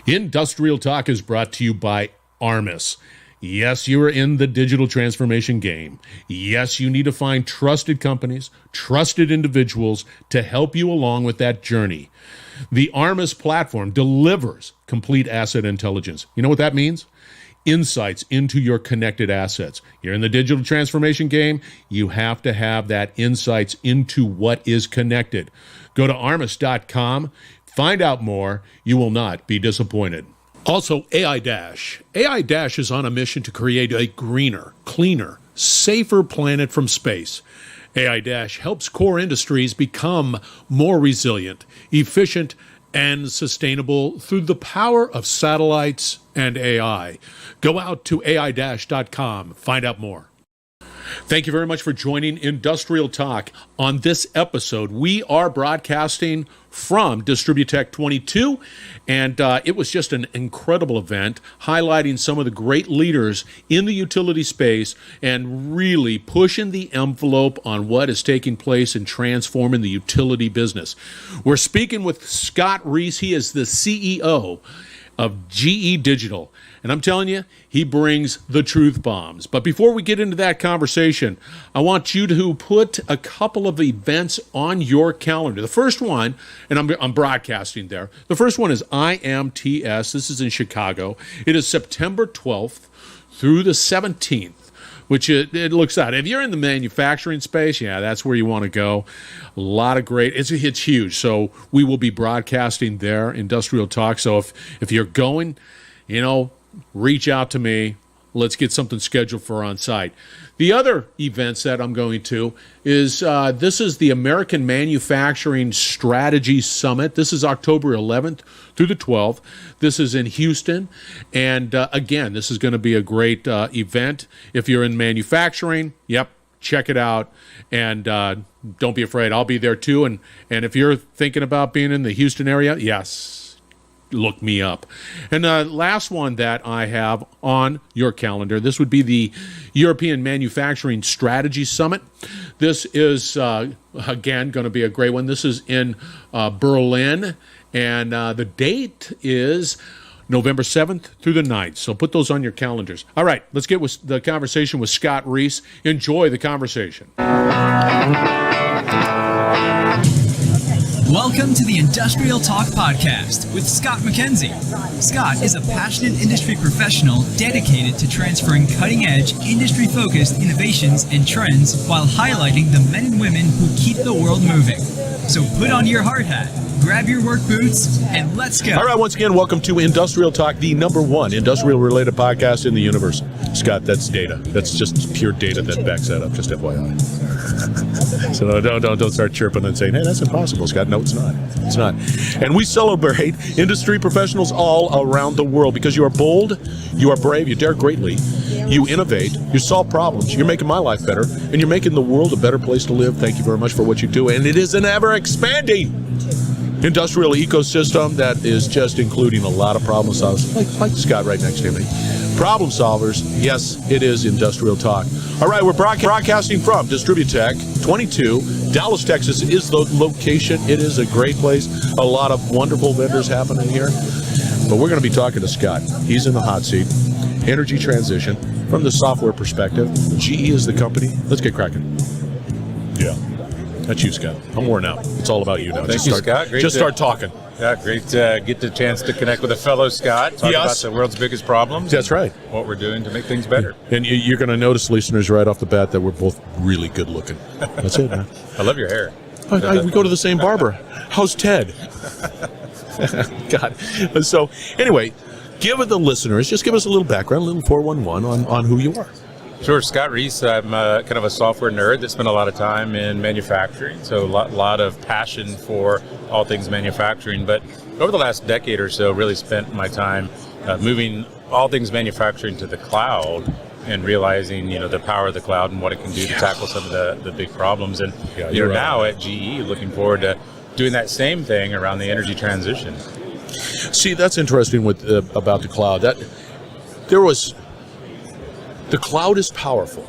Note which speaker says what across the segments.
Speaker 1: Industrial Talk is brought to you by Armis. Yes, you are in the digital transformation game. Yes, you need to find trusted companies, trusted individuals to help you along with that journey. The Armis platform delivers complete asset intelligence. You know what that means? Insights into your connected assets. You're in the digital transformation game, you have to have that insights into what is connected. Go to armis.com, find out more. You will not be disappointed. Also, AI Dash. AI Dash is on a mission to create a greener, cleaner, safer planet from space. AI Dash helps core industries become more resilient, efficient, and sustainable through the power of satellites and AI. Go out to ai-dash.com. Find out more. Thank you very much for joining Industrial Talk. On this episode, we are broadcasting from Distributech 22, and it was just an incredible event highlighting some of the great leaders in the utility space and really pushing the envelope on what is taking place and transforming the utility business. We're speaking with Scott Reese. He is the CEO of GE Digital. And I'm telling you, he brings the truth bombs. But before we get into that conversation, I want you to put a couple of events on your calendar. The first one, and I'm broadcasting there, the first one is IMTS. This is in Chicago. It is September 12th through the 17th, which it looks at. If you're in the manufacturing space, yeah, that's where you want to go. A lot of great, it's huge. So we will be broadcasting there, Industrial Talk. So if you're going, reach out to me. Let's get something scheduled for on site. The other events that I'm going to is this is the American Manufacturing Strategy Summit. This is October 11th through the 12th. This is in Houston. And again, this is going to be a great event. If you're in manufacturing, check it out. And don't be afraid. I'll be there too. And if you're thinking about being in the Houston area, yes, look me up. And the last one that I have on your calendar, this would be the European Manufacturing Strategy Summit. This is, again, going to be a great one. This is in Berlin, and the date is November 7th through the 9th. So put those on your calendars. All right, let's get with the conversation with Scott Reese. Enjoy the conversation.
Speaker 2: Welcome to the Industrial Talk Podcast with Scott McKenzie. Scott is a passionate industry professional dedicated to transferring cutting-edge, industry-focused innovations and trends while highlighting the men and women who keep the world moving. So put on your hard hat, grab your work boots, and let's go.
Speaker 1: All right, once again, welcome to Industrial Talk, the #1 industrial-related podcast in the universe. Scott, that's data. That's just pure data that backs that up, just FYI. So don't start chirping and saying, hey, that's impossible, Scott. No, it's not. It's not. And we celebrate industry professionals all around the world because you are bold, you are brave, you dare greatly, you innovate, you solve problems, you're making my life better, and you're making the world a better place to live. Thank you very much for what you do. And it is an ever-expanding industrial ecosystem that is just including a lot of problem solvers, like Scott right next to me. Problem solvers, yes, it is Industrial Talk. All right, we're broadcasting from Distributech 22. Dallas, Texas is the location. It is a great place. A lot of wonderful vendors happening here. But we're going to be talking to Scott. He's in the hot seat. Energy transition from the software perspective. GE is the company. Let's get cracking. Yeah. That's you, Scott. I'm worn out. It's all about you now.
Speaker 3: Thank you, Scott.
Speaker 1: Start talking.
Speaker 3: Yeah, great to get the chance to connect with a fellow Scott, talk about the world's biggest problems.
Speaker 1: That's right.
Speaker 3: What we're doing to make things better.
Speaker 1: And you're going to notice, listeners, right off the bat that we're both really good looking. That's it, man.
Speaker 3: I love your hair.
Speaker 1: We go to the same barber. How's Ted? God. So, anyway, give the listeners, just give us a little background, a little 411 on who you are.
Speaker 3: Sure, Scott Reese. I'm kind of a software nerd that spent a lot of time in manufacturing, so a lot of passion for all things manufacturing. But over the last decade or so, really spent my time moving all things manufacturing to the cloud and realizing, the power of the cloud and what it can do to tackle some of the big problems. And now at GE, looking forward to doing that same thing around the energy transition.
Speaker 1: See, that's interesting about the cloud. The cloud is powerful.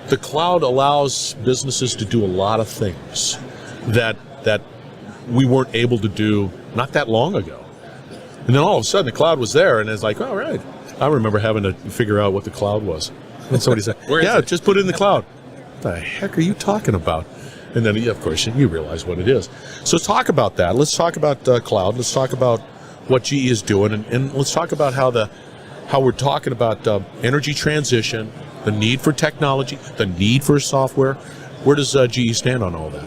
Speaker 1: The cloud allows businesses to do a lot of things that we weren't able to do not that long ago. And then all of a sudden, the cloud was there, and it's like, all right. I remember having to figure out what the cloud was. And somebody said, yeah, just put it in the cloud. What the heck are you talking about? And then, of course, you realize what it is. So talk about that. Let's talk about cloud. Let's talk about what GE is doing, and let's talk about how we're talking about energy transition, the need for technology, the need for software. Where does GE stand on all that?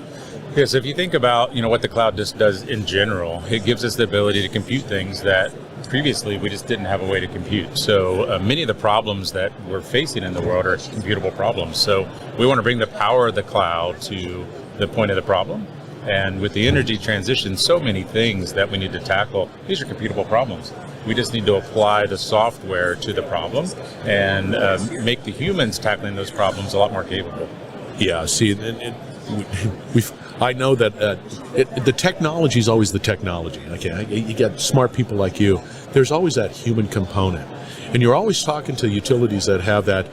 Speaker 3: Yeah, so if you think about what the cloud just does in general, it gives us the ability to compute things that previously we just didn't have a way to compute. So many of the problems that we're facing in the world are computable problems. So we want to bring the power of the cloud to the point of the problem. And with the energy transition, so many things that we need to tackle, these are computable problems. We just need to apply the software to the problem and make the humans tackling those problems a lot more capable.
Speaker 1: Yeah, see, I know that the technology is always the technology. Okay, you get smart people like you. There's always that human component, and you're always talking to utilities that have that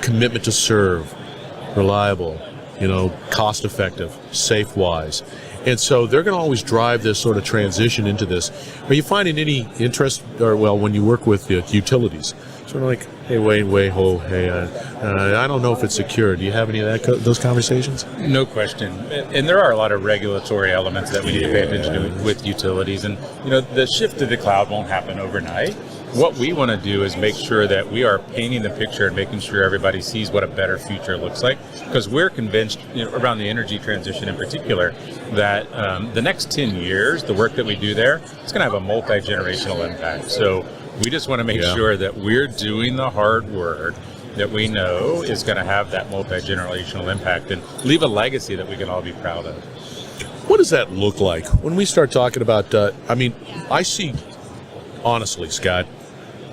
Speaker 1: commitment to serve, reliable, cost-effective, safe-wise. And so they're going to always drive this sort of transition into this. Are you finding any interest, when you work with utilities, sort of like, hey, wait, hey, I don't know if it's secure. Do you have any of those conversations?
Speaker 3: No question. And there are a lot of regulatory elements that we need to pay attention to with utilities. And, the shift to the cloud won't happen overnight. What we want to do is make sure that we are painting the picture and making sure everybody sees what a better future looks like. Because we're convinced, around the energy transition in particular, that the next 10 years, the work that we do there, it's going to have a multi-generational impact. So we just want to make sure that we're doing the hard work that we know is going to have that multi-generational impact and leave a legacy that we can all be proud of.
Speaker 1: What does that look like when we start talking about, I see, honestly, Scott,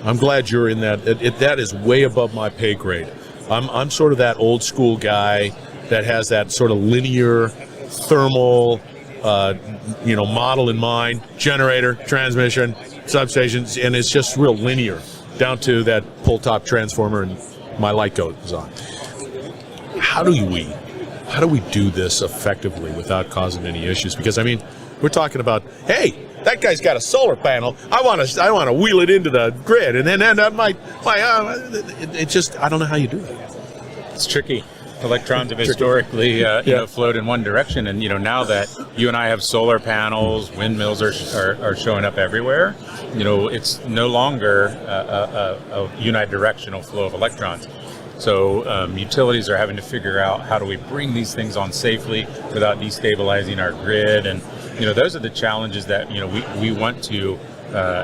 Speaker 1: I'm glad you're in that. That is way above my pay grade. I'm sort of that old school guy that has that sort of linear thermal, model in mind, generator, transmission, substations, and it's just real linear down to that pull top transformer and my light goes on. How do we do this effectively without causing any issues? Because we're talking about, hey, that guy's got a solar panel. I want to wheel it into the grid, and then it just, I don't know how you do it.
Speaker 3: It's tricky. Electrons have historically, flowed in one direction, and now that you and I have solar panels, windmills are showing up everywhere. It's no longer a unidirectional flow of electrons. So utilities are having to figure out how do we bring these things on safely without destabilizing our grid, and those are the challenges that we want to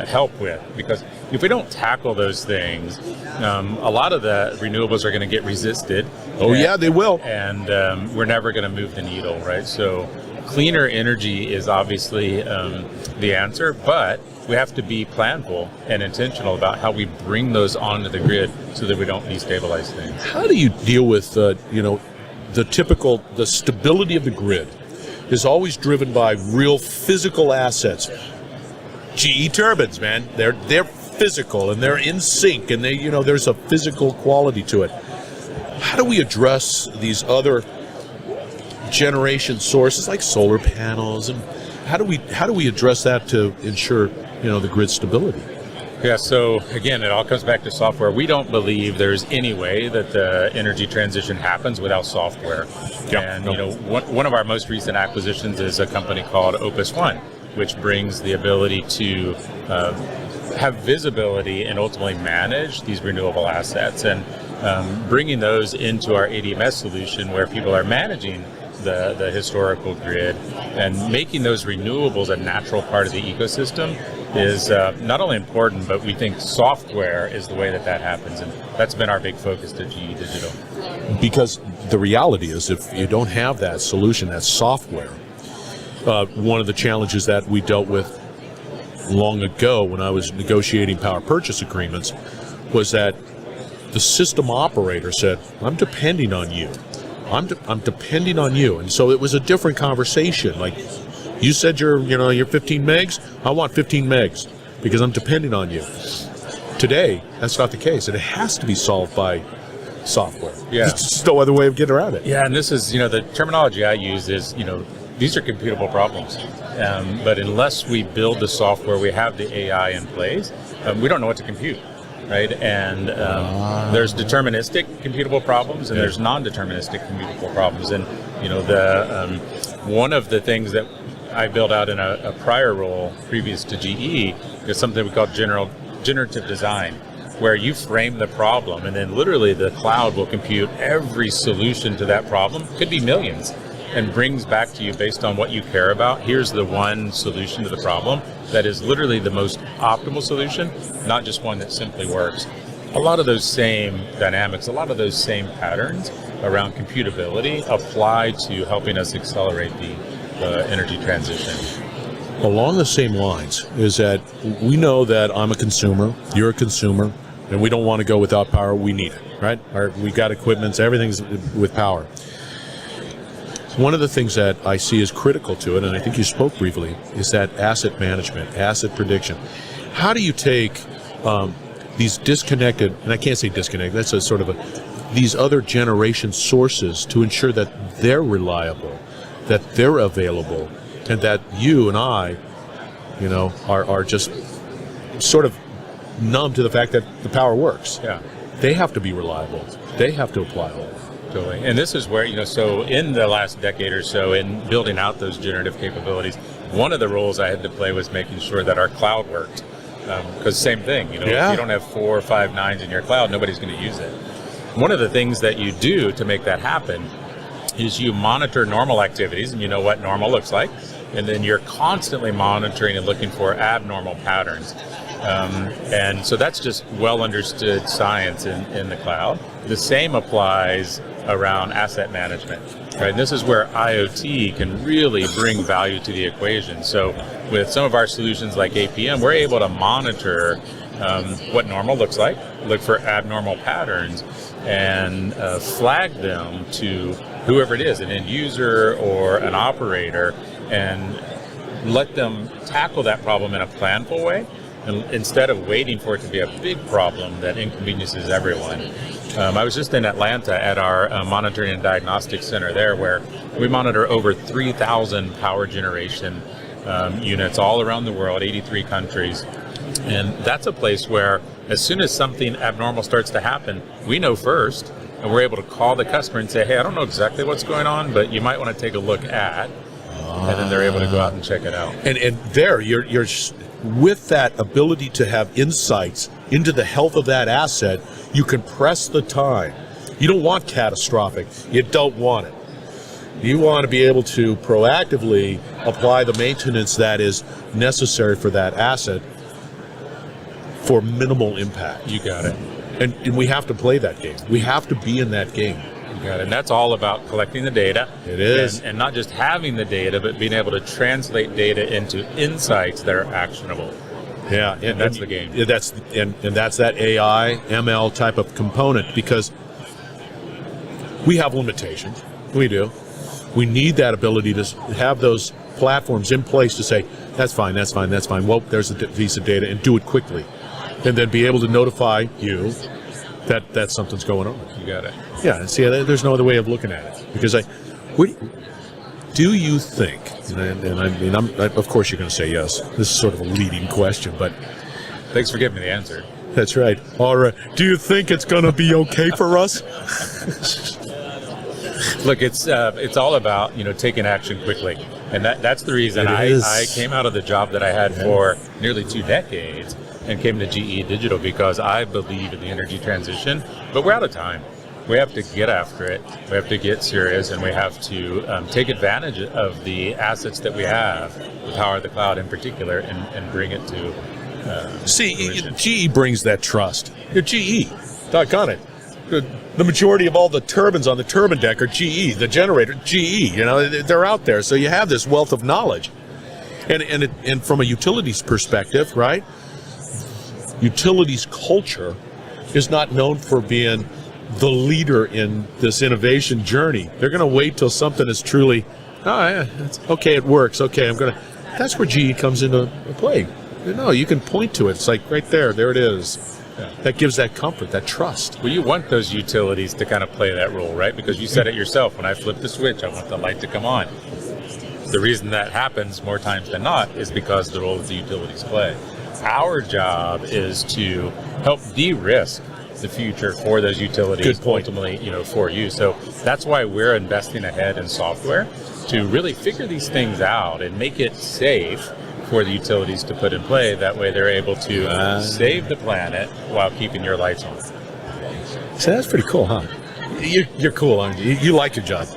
Speaker 3: help with, because if we don't tackle those things, a lot of the renewables are going to get resisted.
Speaker 1: Yeah, they will.
Speaker 3: And we're never going to move the needle, right? So cleaner energy is obviously the answer, but we have to be planful and intentional about how we bring those onto the grid so that we don't destabilize things.
Speaker 1: How do you deal with, the stability of the grid is always driven by real physical assets. GE turbines, man, they're physical and they're in sync, and there's a physical quality to it. How do we address these other generation sources like solar panels, and how do we address that to ensure the grid stability?
Speaker 3: Yeah, so again, it all comes back to software. We don't believe there's any way that the energy transition happens without software. Yeah. And one of our most recent acquisitions is a company called Opus One, which brings the ability to have visibility and ultimately manage these renewable assets, and bringing those into our ADMS solution where people are managing the historical grid and making those renewables a natural part of the ecosystem is not only important, but we think software is the way that happens, and that's been our big focus to GE Digital.
Speaker 1: Because the reality is, if you don't have that solution, that software, one of the challenges that we dealt with long ago when I was negotiating power purchase agreements was that the system operator said, I'm depending on you. I'm depending on you. And so it was a different conversation. Like, you said you're 15 megs, I want 15 megs because I'm depending on you. Today, that's not the case, and it has to be solved by software.
Speaker 3: Yeah.
Speaker 1: There's no other way of getting around it.
Speaker 3: Yeah, and this is, the terminology I use is, these are computable problems. But unless we build the software, we have the AI in place, we don't know what to compute, right? And there's deterministic computable problems, and there's non-deterministic computable problems. And one of the things that I built out in a prior role previous to GE is something we call generative design, where you frame the problem, and then literally the cloud will compute every solution to that problem. Could be millions, and brings back to you based on what you care about. Here's the one solution to the problem that is literally the most optimal solution, not just one that simply works. A lot of those same dynamics, a lot of those same patterns around computability apply to helping us accelerate the energy transition.
Speaker 1: Along the same lines is that we know that I'm a consumer, you're a consumer, and we don't want to go without power. We need it, right? We got equipment, everything's with power. One of the things that I see as critical to it, and I think you spoke briefly, is that asset management, asset prediction. How do you take these disconnected, and I can't say disconnected, that's a sort of these other generation sources to ensure that they're reliable, that they're available, and that you and I, are just sort of numb to the fact that the power works.
Speaker 3: Yeah.
Speaker 1: They have to be reliable. They have to apply all.
Speaker 3: Totally. And this is where, so in the last decade or so, in building out those generative capabilities, one of the roles I had to play was making sure that our cloud worked. Because same thing, if you don't have 4 or 5 nines in your cloud, nobody's going to use it. One of the things that you do to make that happen is you monitor normal activities, and you know what normal looks like, and then you're constantly monitoring and looking for abnormal patterns. And so that's just well understood science in the cloud. The same applies around asset management, right? And this is where IoT can really bring value to the equation. So with some of our solutions like APM, we're able to monitor what normal looks like, look for abnormal patterns, and flag them to whoever it is, an end user or an operator, and let them tackle that problem in a planful way, instead of waiting for it to be a big problem that inconveniences everyone. I was just in Atlanta at our monitoring and diagnostic center there, where we monitor over 3,000 power generation units all around the world, 83 countries. And that's a place where as soon as something abnormal starts to happen, we know first, and we're able to call the customer and say, hey, I don't know exactly what's going on, but you might want to take a look at, and then they're able to go out and check it out.
Speaker 1: And there, you're with that ability to have insights into the health of that asset, you can press the time. You don't want catastrophic. You don't want it. You want to be able to proactively apply the maintenance that is necessary for that asset for minimal impact.
Speaker 3: You got it.
Speaker 1: And we have to play that game. We have to be in that game.
Speaker 3: You got it. And that's all about collecting the data.
Speaker 1: It is.
Speaker 3: And not just having the data, but being able to translate data into insights that are actionable.
Speaker 1: Yeah,
Speaker 3: and that's the game.
Speaker 1: That's that AI, ML type of component, because we have limitations. We do. We need that ability to have those platforms in place to say, that's fine. Well, there's a piece of data, and do it quickly. And then be able to notify you that something's going on.
Speaker 3: You got it.
Speaker 1: Yeah, see, there's no other way of looking at it. Because do you think, and I mean, of course you're going to say yes. This is sort of a leading question, but...
Speaker 3: Thanks for giving me the answer.
Speaker 1: That's right. All right. Do you think it's going to be okay for us?
Speaker 3: Look, it's all about, taking action quickly. And that's the reason I came out of the job that I had for nearly 2 decades and came to GE Digital, because I believe in the energy transition, but we're out of time. We have to get after it. We have to get serious, and we have to take advantage of the assets that we have, the power of the cloud in particular, and bring it to
Speaker 1: GE brings that trust. You're GE. Doggone it. The majority of all the turbines on the turbine deck are GE. The generator, GE. They're out there. So you have this wealth of knowledge. And from a utilities perspective, right? Utilities culture is not known for being the leader in this innovation journey. They're going to wait till something is truly, okay, it works. Okay, that's where GE comes into play. You can point to it. It's like right there it is. Yeah. That gives that comfort, that trust.
Speaker 3: Well, you want those utilities to kind of play that role, right? Because you said it yourself. When I flip the switch, I want the light to come on. the reason that happens more times than not is because of the role that the utilities play. Our job is to help de-risk the future for those utilities, ultimately, for you. So that's why we're investing ahead in software to really figure these things out and make it safe for the utilities to put in play. That way they're able to save the planet while keeping your lights on.
Speaker 4: So that's pretty cool, huh? You're cool, aren't you? You like your job.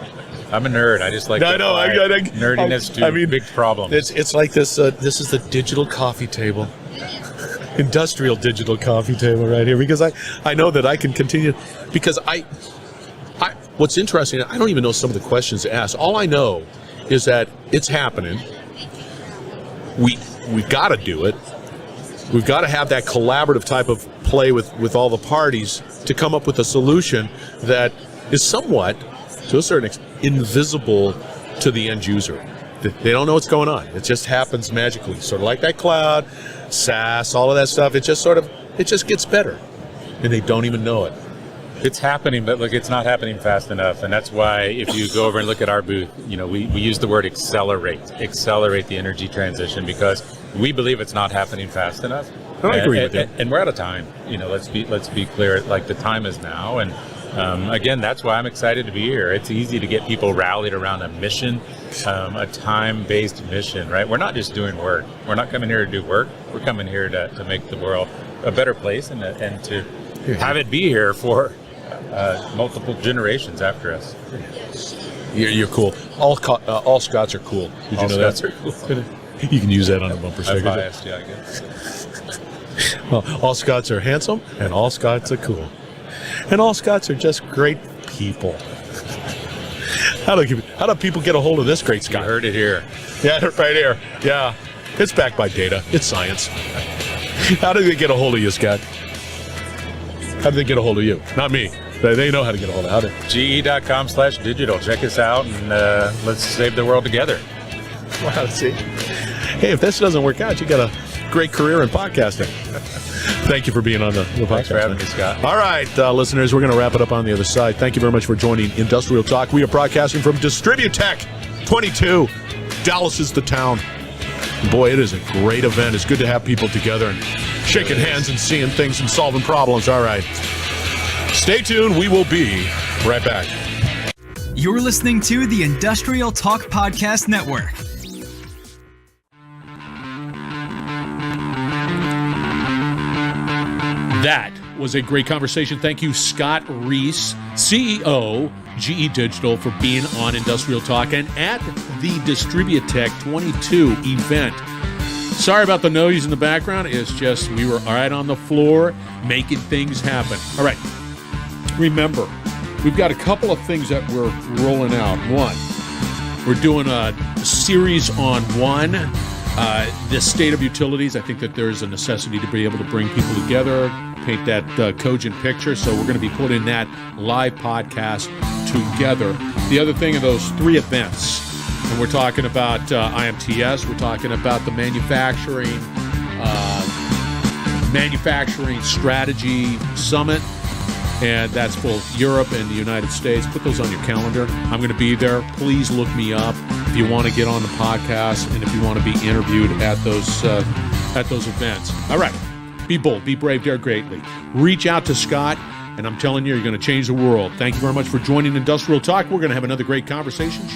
Speaker 3: I'm a nerd. I just like nerdiness to big problems.
Speaker 4: It's like this. This is the digital coffee table, industrial digital coffee table right here. Because I know that I can continue. Because what's interesting, I don't even know some of the questions to ask. All I know is that it's happening. We've got to do it. We've got to have that collaborative type of play with all the parties to come up with a solution that is somewhat, to a certain extent, invisible to the end user. They don't know what's going on. It just happens magically. Sort of like that cloud, SaaS, all of that stuff. It just gets better. And they don't even know it.
Speaker 3: It's happening, but look, it's not happening fast enough. And that's why if you go over and look at our booth, we use the word accelerate the energy transition, because we believe it's not happening fast enough.
Speaker 4: I agree with you.
Speaker 3: And we're out of time. Let's be clear. Like, the time is now. And again, that's why I'm excited to be here. It's easy to get people rallied around a mission, a time-based mission, right? We're not just doing work. We're not coming here to do work. We're coming here to make the world a better place and to have it be here for multiple generations after us.
Speaker 4: You're cool. All Scots are cool. Did you know that?
Speaker 3: Scots are cool.
Speaker 4: You can use that on a bumper sticker.
Speaker 3: I'm biased, yeah, I guess.
Speaker 4: Well, all Scots are handsome, and all Scots are cool. And all Scots are just great people. How do people get a hold of this great Scott?
Speaker 3: You heard it here.
Speaker 4: Yeah, right here. Yeah. It's backed by data. It's science. How do they get a hold of you, Scott? How do they get a hold of you? Not me. They know how to get a hold of it.
Speaker 3: GE.com/digital. Check us out, and let's save the world together.
Speaker 4: Wow, see? Hey, if this doesn't work out, you got a great career in podcasting. Thank you for being on the podcast.
Speaker 3: Thanks for having me, Scott.
Speaker 4: All right, listeners, we're going to wrap it up on the other side. Thank you very much for joining Industrial Talk. We are broadcasting from Distributech 22. Dallas is the town. Boy, it is a great event. It's good to have people together and shaking hands and seeing things and solving problems. All right. Stay tuned. We will be right back.
Speaker 2: You're listening to the Industrial Talk Podcast Network.
Speaker 1: That was a great conversation. Thank you, Scott Reese, CEO, GE Digital, for being on Industrial Talk and at the Distributech 22 event. Sorry about the noise in the background. It's just we were right on the floor making things happen. All right. Remember, we've got a couple of things that we're rolling out. One, we're doing a series on the state of utilities. I think that there's a necessity to be able to bring people together, paint that cogent picture. So we're going to be putting that live podcast together. The other thing are those 3 events. And we're talking about IMTS. We're talking about the manufacturing strategy summit. And that's both Europe and the United States. Put those on your calendar. I'm going to be there. Please look me up if you want to get on the podcast and if you want to be interviewed at those events. All right. Be bold. Be brave. Dare greatly. Reach out to Scott, and I'm telling you, you're going to change the world. Thank you very much for joining Industrial Talk. We're going to have another great conversation.